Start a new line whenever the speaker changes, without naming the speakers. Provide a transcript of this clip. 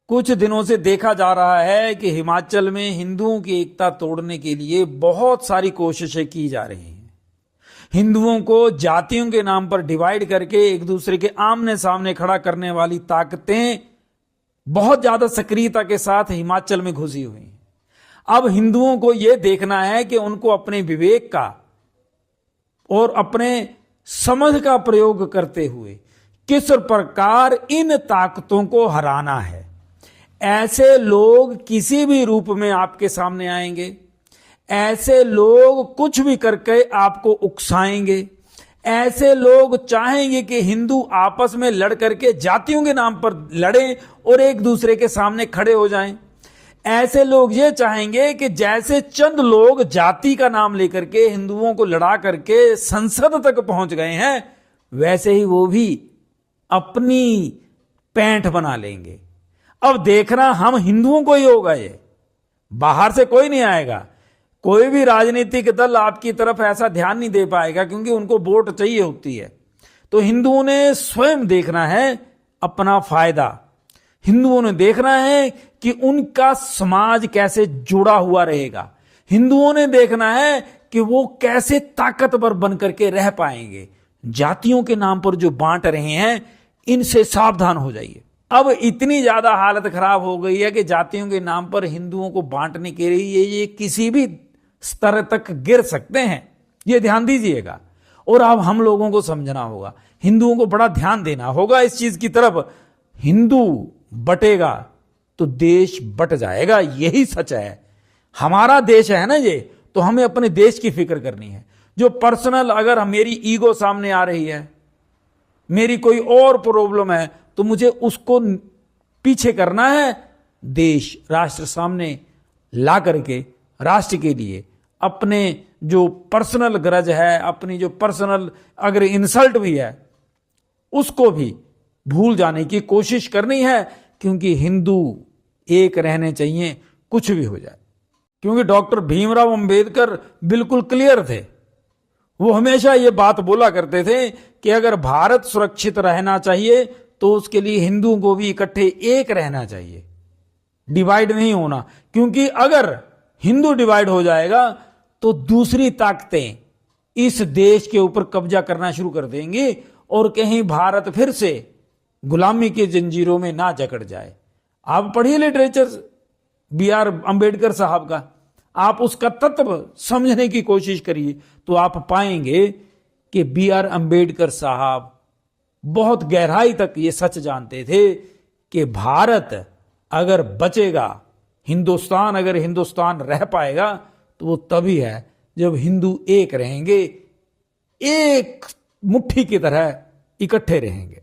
कुछ दिनों से देखा जा रहा है कि हिमाचल में हिंदुओं की एकता तोड़ने के लिए बहुत सारी कोशिशें की जा रही हैं। हिंदुओं को जातियों के नाम पर डिवाइड करके एक दूसरे के आमने सामने खड़ा करने वाली ताकतें बहुत ज्यादा सक्रियता के साथ हिमाचल में घुसी हुई हैं। अब हिंदुओं को यह देखना है कि उनको अपने विवेक का और अपने समझ का प्रयोग करते हुए किस प्रकार इन ताकतों को हराना है। ऐसे लोग किसी भी रूप में आपके सामने आएंगे, ऐसे लोग कुछ भी करके आपको उकसाएंगे, ऐसे लोग चाहेंगे कि हिंदू आपस में लड़ करके जातियों के नाम पर लड़ें और एक दूसरे के सामने खड़े हो जाएं। ऐसे लोग ये चाहेंगे कि जैसे चंद लोग जाति का नाम लेकर के हिंदुओं को लड़ा करके संसद तक पहुंच गए हैं, वैसे ही वो भी अपनी पैंठ बना लेंगे। अब देखना हम हिंदुओं को ही होगा, ये बाहर से कोई नहीं आएगा। कोई भी राजनीतिक दल आपकी तरफ ऐसा ध्यान नहीं दे पाएगा, क्योंकि उनको वोट चाहिए होती है। तो हिंदुओं ने स्वयं देखना है अपना फायदा। हिंदुओं ने देखना है कि उनका समाज कैसे जुड़ा हुआ रहेगा। हिंदुओं ने देखना है कि वो कैसे ताकतवर बनकर के रह पाएंगे। जातियों के नाम पर जो बांट रहे हैं, इनसे सावधान हो जाइए। अब इतनी ज्यादा हालत खराब हो गई है कि जातियों के नाम पर हिंदुओं को बांटने के लिए ये किसी भी स्तर तक गिर सकते हैं, ये ध्यान दीजिएगा। और अब हम लोगों को समझना होगा, हिंदुओं को बड़ा ध्यान देना होगा इस चीज की तरफ। हिंदू बटेगा तो देश बट जाएगा, यही सच है। हमारा देश है ना ये, तो हमें अपने देश की फिक्र करनी है। जो पर्सनल अगर मेरी ईगो सामने आ रही है, मेरी कोई और प्रॉब्लम है, तो मुझे उसको पीछे करना है। देश राष्ट्र सामने ला करके राष्ट्र के लिए अपने जो पर्सनल गरज है, अपनी जो पर्सनल अगर इंसल्ट भी है, उसको भी भूल जाने की कोशिश करनी है। क्योंकि हिंदू एक रहने चाहिए, कुछ भी हो जाए। क्योंकि डॉक्टर भीमराव अंबेडकर बिल्कुल क्लियर थे। वो हमेशा ये बात बोला करते थे कि अगर भारत सुरक्षित रहना चाहिए तो उसके लिए हिंदुओं को भी इकट्ठे एक रहना चाहिए, डिवाइड नहीं होना। क्योंकि अगर हिंदू डिवाइड हो जाएगा तो दूसरी ताकतें इस देश के ऊपर कब्जा करना शुरू कर देंगी और कहीं भारत फिर से गुलामी के जंजीरों में ना जकड़ जाए। आप पढ़िए लिटरेचर बी.आर. अंबेडकर साहब का, आप उसका तत्व समझने की कोशिश करिए तो आप पाएंगे कि बी.आर. अंबेडकर साहब बहुत गहराई तक ये सच जानते थे कि भारत अगर बचेगा, हिंदुस्तान अगर हिंदुस्तान रह पाएगा, तो वो तभी है जब हिंदू एक रहेंगे, एक मुट्ठी की तरह इकट्ठे रहेंगे।